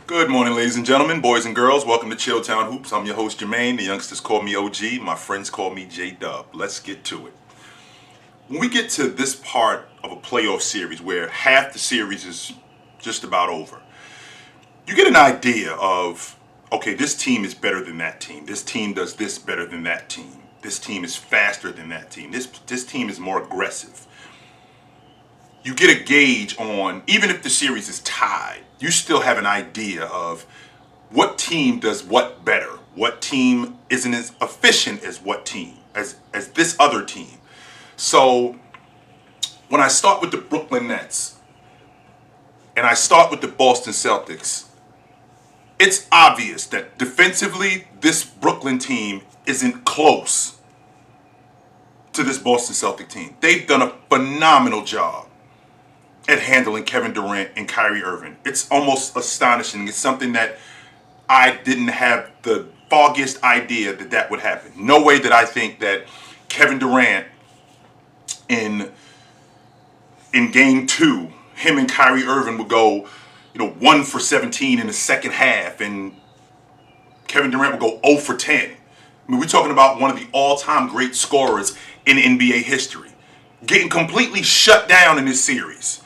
Good morning, ladies and gentlemen, boys and girls. Welcome to Chilltown Hoops. I'm your host, Jermaine. The youngsters call me OG. My friends call me J-Dub. Let's get to it. When we get to this part of a playoff series where half the series is just about over, you get an idea of, okay, this team is better than that team. This team does this better than that team. This team is faster than that team. This team is more aggressive. You get a gauge on, even if the series is tied, you still have an idea of what team does what better, what team isn't as efficient as what team, as this other team. So when I start with the Brooklyn Nets and I start with the Boston Celtics, it's obvious that defensively this Brooklyn team isn't close to this Boston Celtic team. They've done a phenomenal job at handling Kevin Durant and Kyrie Irving. It's almost astonishing. It's something that I didn't have the foggiest idea that would happen. No way did I think that Kevin Durant in game 2, him and Kyrie Irving would go, 1 for 17 in the second half, and Kevin Durant would go 0 for 10. I mean, we're talking about one of the all-time great scorers in NBA history, getting completely shut down in this series.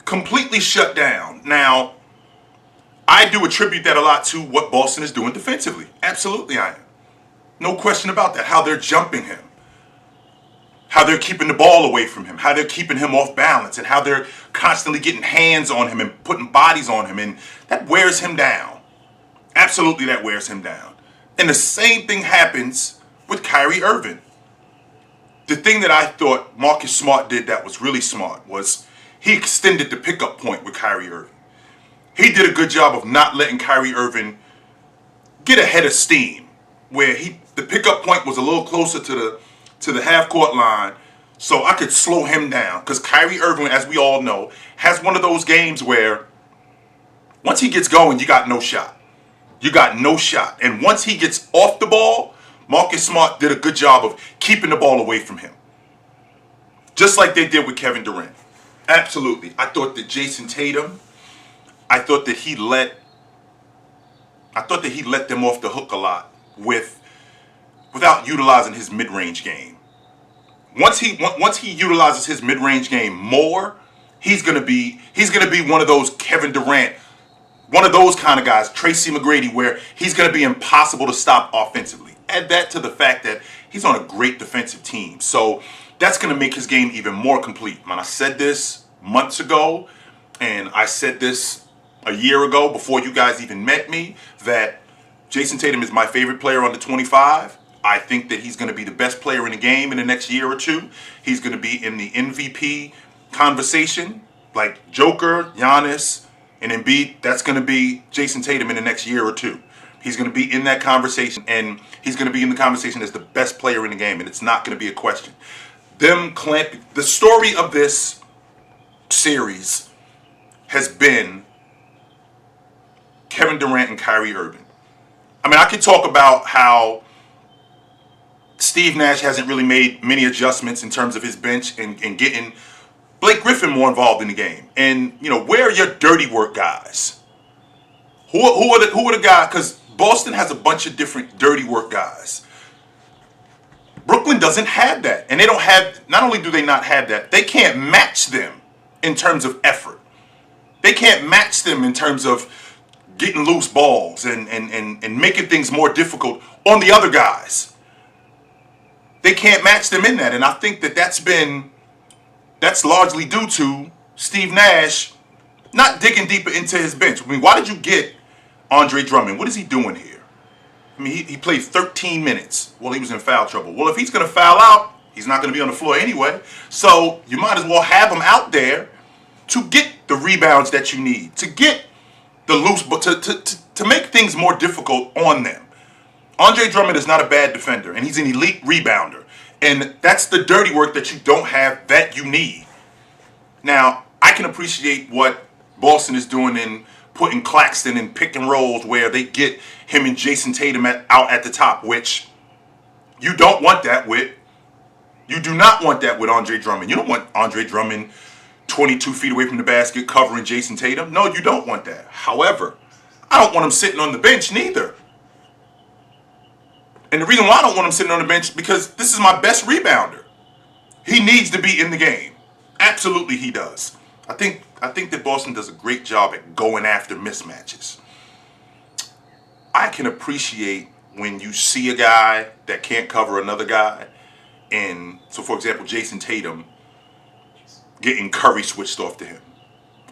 Completely shut down. Now, I do attribute that a lot to what Boston is doing defensively. Absolutely I am. No question about that. How they're jumping him. How they're keeping the ball away from him. How they're keeping him off balance. And how they're constantly getting hands on him and putting bodies on him. And that wears him down. Absolutely that wears him down. And the same thing happens with Kyrie Irving. The thing that I thought Marcus Smart did that was really smart was he extended the pickup point with Kyrie Irving. He did a good job of not letting Kyrie Irving get ahead of steam, where the pickup point was a little closer to the half court line, so I could slow him down. Because Kyrie Irving, as we all know, has one of those games where once he gets going, you got no shot. You got no shot. And once he gets off the ball, Marcus Smart did a good job of keeping the ball away from him. Just like they did with Kevin Durant. Absolutely. I thought that Jason Tatum, I thought that he let them off the hook a lot without utilizing his mid-range game. Once he utilizes his mid-range game more, he's gonna be one of those Kevin Durant, one of those kind of guys, Tracy McGrady, where he's gonna be impossible to stop offensively. Add that to the fact that he's on a great defensive team. So that's going to make his game even more complete. Man, I said this months ago, and I said this a year ago before you guys even met me, that Jason Tatum is my favorite player on the 25. I think that he's going to be the best player in the game in the next year or two. He's going to be in the MVP conversation, like Joker, Giannis, and Embiid. That's going to be Jason Tatum in the next year or two. He's going to be in that conversation, and he's going to be in the conversation as the best player in the game, and it's not going to be a question. The story of this series has been Kevin Durant and Kyrie Irving. I mean, I could talk about how Steve Nash hasn't really made many adjustments in terms of his bench and getting Blake Griffin more involved in the game. And, where are your dirty work guys? Who are the guys? Because Boston has a bunch of different dirty work guys. Brooklyn doesn't have that. And not only do they not have that, they can't match them in terms of effort. They can't match them in terms of getting loose balls and making things more difficult on the other guys. They can't match them in that. And I think that's largely due to Steve Nash not digging deeper into his bench. I mean, why did you get Andre Drummond? What is he doing here? I mean, he played 13 minutes while he was in foul trouble. Well, if he's going to foul out, he's not going to be on the floor anyway. So you might as well have him out there to get the rebounds that you need, to get the loose, but to make things more difficult on them. Andre Drummond is not a bad defender, and he's an elite rebounder. And that's the dirty work that you don't have that you need. Now, I can appreciate what Boston is doing in putting Claxton in pick and rolls where they get him and Jason Tatum out at the top, which you don't want that with. You do not want that with Andre Drummond. You don't want Andre Drummond 22 feet away from the basket covering Jason Tatum. No, you don't want that. However, I don't want him sitting on the bench neither. And the reason why I don't want him sitting on the bench is because this is my best rebounder. He needs to be in the game. Absolutely he does. I think that Boston does a great job at going after mismatches. I can appreciate when you see a guy that can't cover another guy. And so, for example, Jason Tatum getting Curry switched off to him.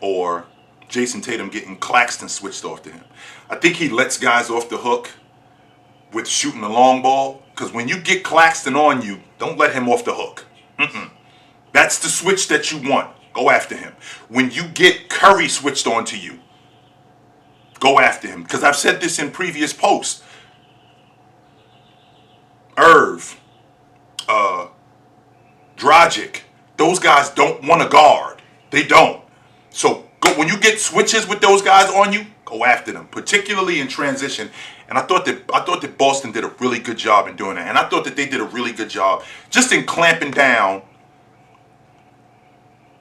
Or Jason Tatum getting Claxton switched off to him. I think he lets guys off the hook with shooting the long ball. Because when you get Claxton on you, don't let him off the hook. That's the switch that you want. Go after him. When you get Curry switched on to you, go after him. Because I've said this in previous posts. Irv, Dragic, those guys don't want to guard. They don't. So when you get switches with those guys on you, go after them, particularly in transition. And I thought that Boston did a really good job in doing that. And I thought that they did a really good job just in clamping down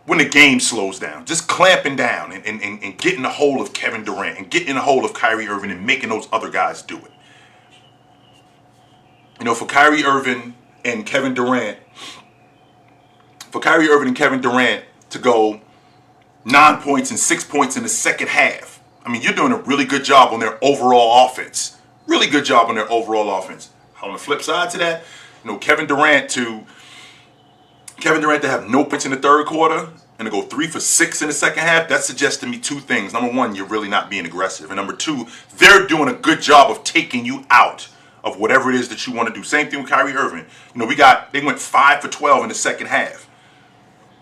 when the game slows down. Just clamping down and getting a hold of Kevin Durant and getting a hold of Kyrie Irving and making those other guys do it. You know, for Kyrie Irving and Kevin Durant to go 9 points and 6 points in the second half. I mean, you're doing a really good job on their overall offense. Really good job on their overall offense. On the flip side to that, you know, Kevin Durant to have no points in the third quarter and to go 3 for 6 in the second half, that suggests to me two things. Number one, you're really not being aggressive. And number two, they're doing a good job of taking you out of whatever it is that you want to do. Same thing with Kyrie Irving. You know, they went 5 for 12 in the second half.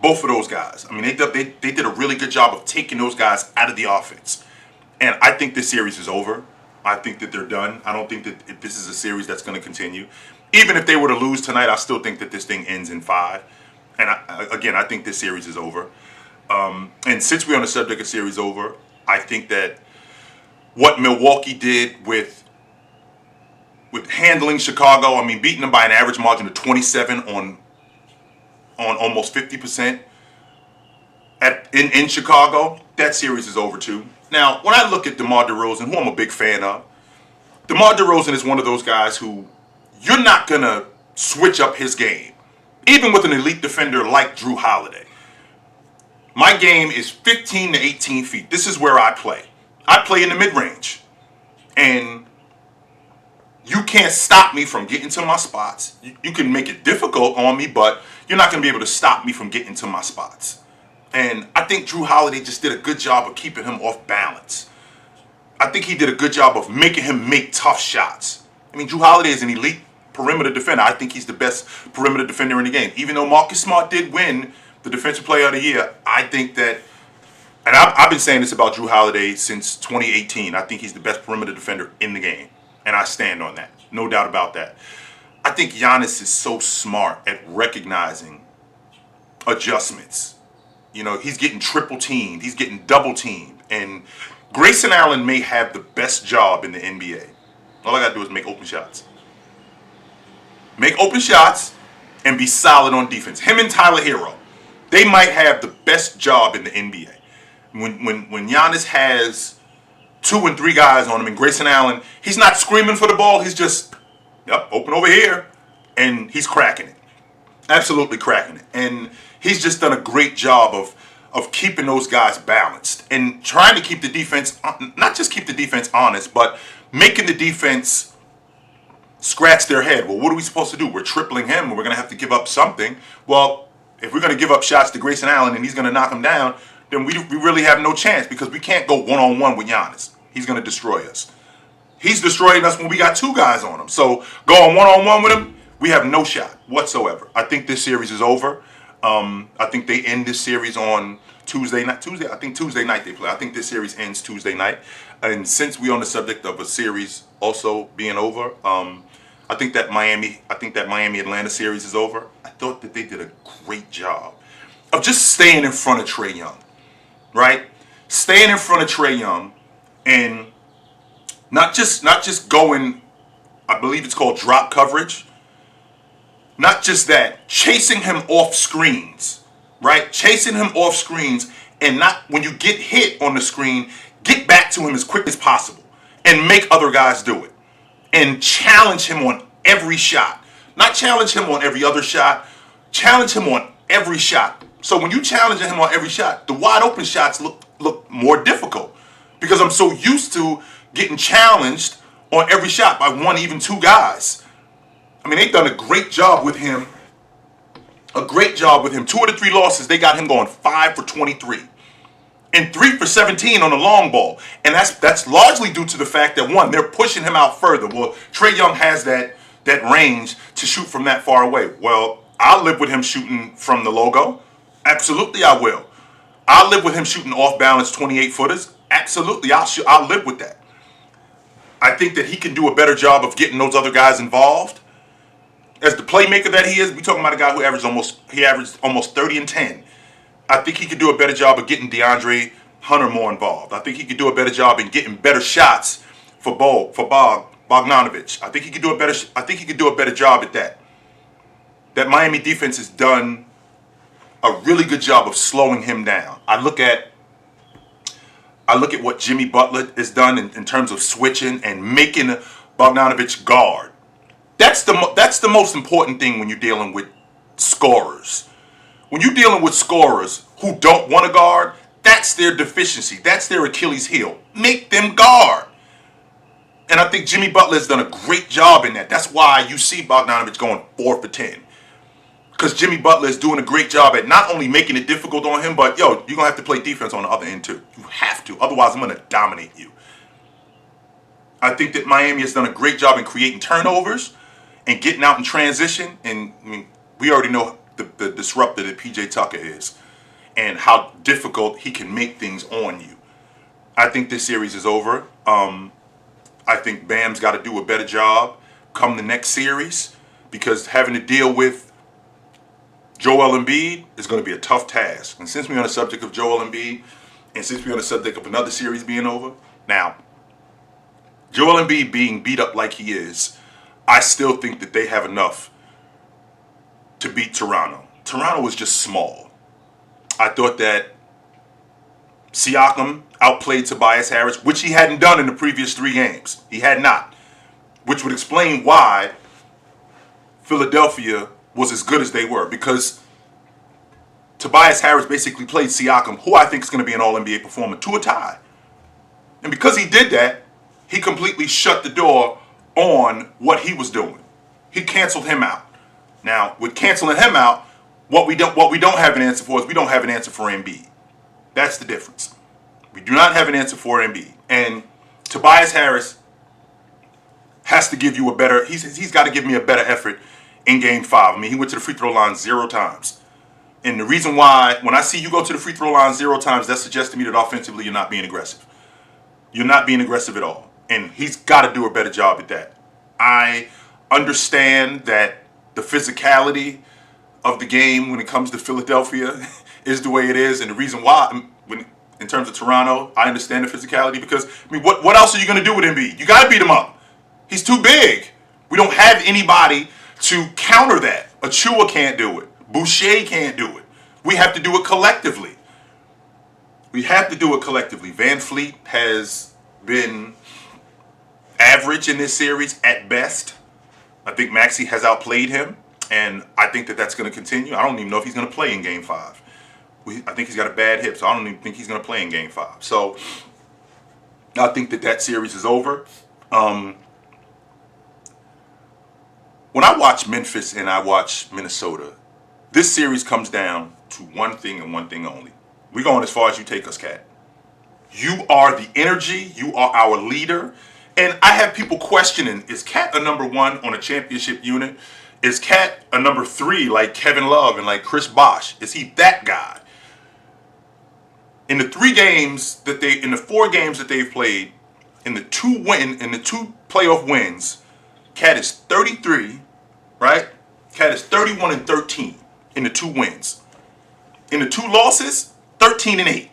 Both of those guys. I mean, they did a really good job of taking those guys out of the offense. And I think this series is over. I think that they're done. I don't think that this is a series that's going to continue. Even if they were to lose tonight, I still think that this thing ends in 5. And I think this series is over. And since we're on the subject of series over, I think that what Milwaukee did with handling Chicago, I mean, beating them by an average margin of 27 on almost 50% in Chicago, that series is over too. Now, when I look at DeMar DeRozan, who I'm a big fan of, DeMar DeRozan is one of those guys who you're not going to switch up his game, even with an elite defender like Drew Holiday. My game is 15 to 18 feet. This is where I play. I play in the mid-range. And you can't stop me from getting to my spots. You can make it difficult on me, but you're not going to be able to stop me from getting to my spots. And I think Drew Holiday just did a good job of keeping him off balance. I think he did a good job of making him make tough shots. I mean, Drew Holiday is an elite perimeter defender. I think he's the best perimeter defender in the game. Even though Marcus Smart did win the Defensive Player of the Year, I think that, and I've been saying this about Drew Holiday since 2018, I think he's the best perimeter defender in the game. And I stand on that. No doubt about that. I think Giannis is so smart at recognizing adjustments. You know, he's getting triple teamed. He's getting double teamed. And Grayson Allen may have the best job in the NBA. All I got to do is make open shots. Make open shots and be solid on defense. Him and Tyler Hero, they might have the best job in the NBA. When Giannis has 2 and 3 guys on him and Grayson Allen, he's not screaming for the ball. He's just, open over here. And he's cracking it. Absolutely cracking it. And he's just done a great job of keeping those guys balanced and trying to keep the defense, not just keep the defense honest, but making the defense scratch their head. Well, what are we supposed to do? We're tripling him and we're going to have to give up something. Well, if we're going to give up shots to Grayson Allen and he's going to knock him down, then we really have no chance because we can't go one-on-one with Giannis. He's going to destroy us. He's destroying us when we got 2 guys on him. So going one-on-one with him, we have no shot whatsoever. I think this series is over. I think they end this series on Tuesday night. I think Tuesday night they play. I think this series ends Tuesday night. And since we're on the subject of a series also being over, I think that Miami-Atlanta series is over. I thought that they did a great job of just staying in front of Trae Young, right? Staying in front of Trae Young and not just going, I believe it's called drop coverage. Not just that, chasing him off screens, right? Chasing him off screens and not, when you get hit on the screen, get back to him as quick as possible. and make other guys do it and challenge him on every shot. Not challenge him on every other shot, challenge him on every shot. So when you challenge him on every shot, the wide open shots look more difficult because I'm so used to getting challenged on every shot by one, even two guys. I mean, they've done a great job with him. A great job with him. 2 of the 3 losses, they got him going 5 for 23. And 3 for 17 on the long ball. And that's largely due to the fact that, one, they're pushing him out further. Well, Trae Young has that range to shoot from that far away. Well, I'll live with him shooting from the logo. Absolutely, I will. I'll live with him shooting off-balance 28-footers. Absolutely, I'll live with that. I think that he can do a better job of getting those other guys involved. As the playmaker that he is, we're talking about a guy who averaged almost 30 and 10. I think he could do a better job of getting DeAndre Hunter more involved. I think he could do a better job in getting better shots for Bogdanovic. I think he could do a better job at that. That Miami defense has done a really good job of slowing him down. I look at what Jimmy Butler has done in terms of switching and making Bogdanovic guard. That's the most important thing when you're dealing with scorers. When you're dealing with scorers who don't want to guard, that's their deficiency. That's their Achilles heel. Make them guard. And I think Jimmy Butler has done a great job in that. That's why you see Bogdanovic going 4 for 10. Because Jimmy Butler is doing a great job at not only making it difficult on him, but, you're going to have to play defense on the other end too. You have to. Otherwise, I'm going to dominate you. I think that Miami has done a great job in creating turnovers and getting out in transition. And I mean, we already know the disruptor that PJ Tucker is and how difficult he can make things on you. I think this series is over. I think Bam's got to do a better job come the next series because having to deal with Joel Embiid is going to be a tough task. And since we're on the subject of Joel Embiid and since we're on the subject of another series being over, now, Joel Embiid being beat up like he is, I still think that they have enough to beat Toronto. Toronto was just small. I thought that Siakam outplayed Tobias Harris, which he hadn't done in the previous 3 games. He had not. Which would explain why Philadelphia was as good as they were. Because Tobias Harris basically played Siakam, who I think is going to be an All-NBA performer, to a tie. And because he did that, he completely shut the door on what he was doing. He canceled him out. Now, with canceling him out, what we don't have an answer for is we don't have an answer for Embiid. That's the difference. We do not have an answer for Embiid. And Tobias Harris has to give you a better, he's got to give me a better effort in game 5. I mean, he went to the free throw line 0 times. And the reason why, when I see you go to the free throw line 0 times, that suggests to me that offensively you're not being aggressive. You're not being aggressive at all. And he's got to do a better job at that. I understand that the physicality of the game when it comes to Philadelphia is the way it is. And the reason why, in terms of Toronto, I understand the physicality because, I mean, what else are you going to do with Embiid? You got to beat him up. He's too big. We don't have anybody to counter that. Achua can't do it. Boucher can't do it. We have to do it collectively. Van Fleet has been average in this series at best. I think Maxey has outplayed him, and I think that that's going to continue. I don't even know if he's going to play in Game 5. I think he's got a bad hip, so I don't even think he's going to play in Game 5. So I think that series is over. When I watch Memphis and I watch Minnesota, this series comes down to one thing and one thing only. We're going as far as you take us, Cat. You are the energy. You are our leader. And I have people questioning, is Cat a number 1 on a championship unit? Is Cat a number 3 like Kevin Love and like Chris Bosh? Is he that guy? In the 4 games that they've played, in the 2 playoff wins, Cat is 33, right? Cat is 31 and 13 in the 2 wins. In the 2 losses, 13 and 8.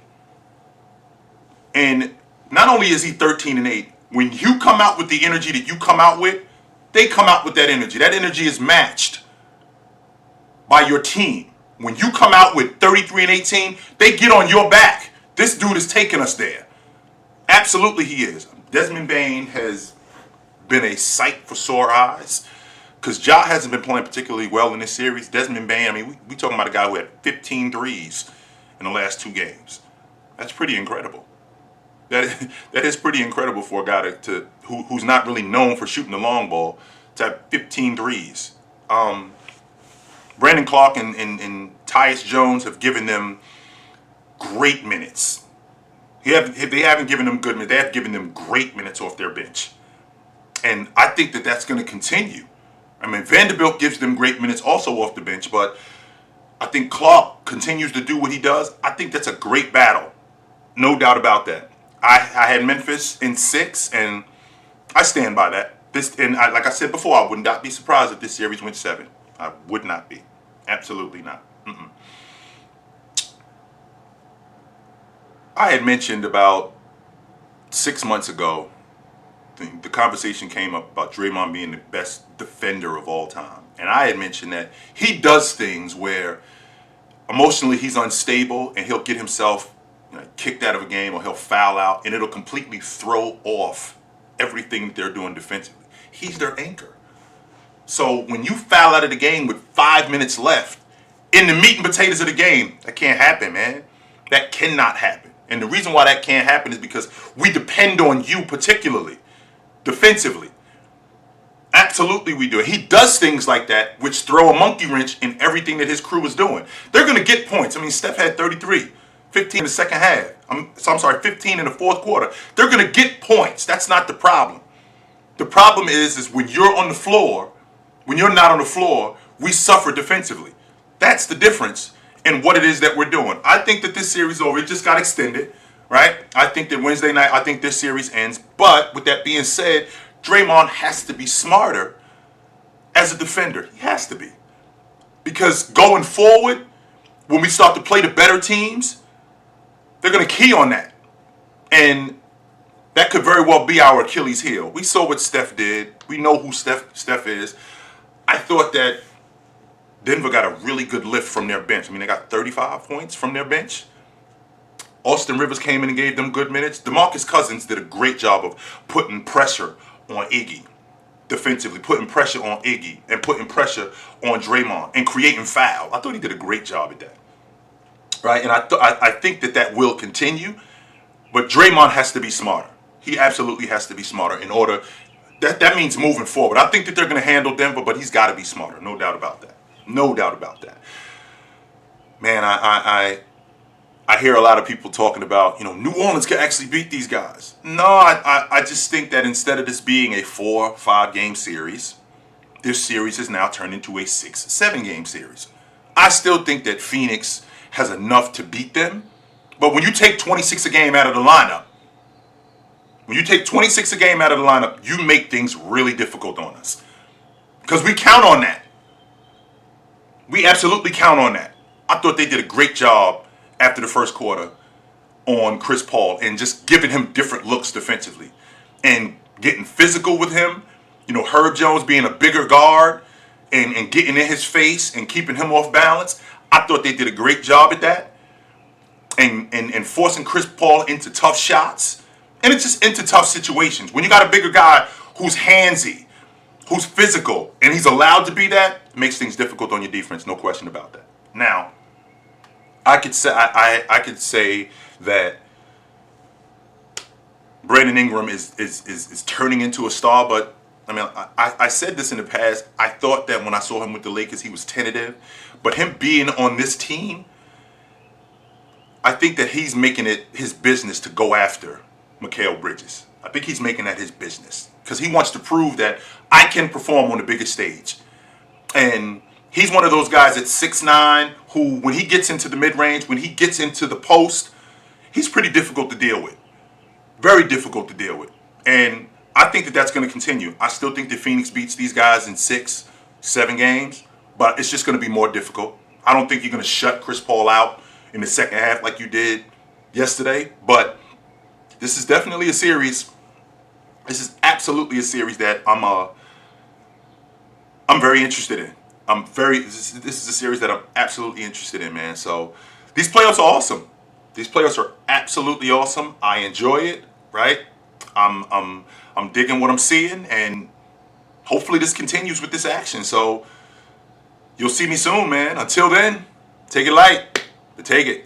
And not only is he 13 and 8, when you come out with the energy that you come out with, they come out with that energy. That energy is matched by your team. When you come out with 33 and 18, they get on your back. This dude is taking us there. Absolutely he is. Desmond Bane has been a sight for sore eyes because Ja hasn't been playing particularly well in this series. Desmond Bane, I mean, we talking about a guy who had 15 threes in the last 2 games. That's pretty incredible. That is pretty incredible for a guy who's not really known for shooting the long ball to have 15 threes. Brandon Clark and Tyus Jones have given them great minutes. They haven't given them good minutes. They have given them great minutes off their bench. And I think that that's going to continue. I mean, Vanderbilt gives them great minutes also off the bench, but I think Clark continues to do what he does. I think that's a great battle. No doubt about that. I had Memphis in 6, and I stand by that. Like I said before, I would not be surprised if this series went 7. I would not be. Absolutely not. I had mentioned about 6 months ago, the conversation came up about Draymond being the best defender of all time. And I had mentioned that he does things where emotionally he's unstable and he'll get himself kicked out of a game or he'll foul out and it'll completely throw off everything that they're doing defensively. He's their anchor. So when you foul out of the game with 5 minutes left in the meat and potatoes of the game, that can't happen, man. That cannot happen. And the reason why that can't happen is because we depend on you particularly, defensively. Absolutely we do. He does things like that which throw a monkey wrench in everything that his crew is doing. They're going to get points. I mean, Steph had 33, 15 in the second half. I'm sorry, 15 in the fourth quarter. They're going to get points. That's not the problem. The problem is when you're on the floor, when you're not on the floor, we suffer defensively. That's the difference in what it is that we're doing. I think that this series is over. It just got extended, right? I think that Wednesday night, I think this series ends. But with that being said, Draymond has to be smarter as a defender. He has to be. Because going forward, when we start to play the better teams, they're going to key on that. And that could very well be our Achilles heel. We saw what Steph did. We know who Steph is. I thought that Denver got a really good lift from their bench. I mean, they got 35 points from their bench. Austin Rivers came in and gave them good minutes. DeMarcus Cousins did a great job of putting pressure on Iggy defensively, putting pressure on Iggy and putting pressure on Draymond and creating foul. I thought he did a great job at that. Right? And I think that will continue. But Draymond has to be smarter. He absolutely has to be smarter in order. That means moving forward. I think that they're going to handle Denver, but he's got to be smarter. No doubt about that. No doubt about that. Man, I hear a lot of people talking about, New Orleans can actually beat these guys. No, I just think that instead of this being a 4-5 game series, this series has now turned into a 6-7 game series. I still think that Phoenix has enough to beat them, but when you take 26 a game out of the lineup, you make things really difficult on us. Because we count on that. We absolutely count on that. I thought they did a great job after the first quarter on Chris Paul and just giving him different looks defensively and getting physical with him. Herb Jones being a bigger guard and getting in his face and keeping him off balance. I thought they did a great job at that and forcing Chris Paul into tough shots. And it's just into tough situations. When you got a bigger guy who's handsy, who's physical, and he's allowed to be that, it makes things difficult on your defense, no question about that. Now, I could say that Brandon Ingram is turning into a star, but I mean, I said this in the past. I thought that when I saw him with the Lakers, he was tentative, but him being on this team, I think that he's making it his business to go after Mikal Bridges. I think he's making that his business because he wants to prove that I can perform on the biggest stage. And he's one of those guys at 6'9", who, when he gets into the mid-range, when he gets into the post, he's pretty difficult to deal with. Very difficult to deal with. And I think that that's going to continue. I still think that Phoenix beats these guys in 6-7 games, but it's just going to be more difficult. I don't think you're going to shut Chris Paul out in the second half like you did yesterday, but this is definitely a series. This is absolutely a series that I'm very interested in. This is a series that I'm absolutely interested in, man. So these playoffs are awesome. These playoffs are absolutely awesome. I enjoy it. right? I'm digging what I'm seeing, and hopefully this continues with this action. So you'll see me soon, man. Until then, take it light, but take it.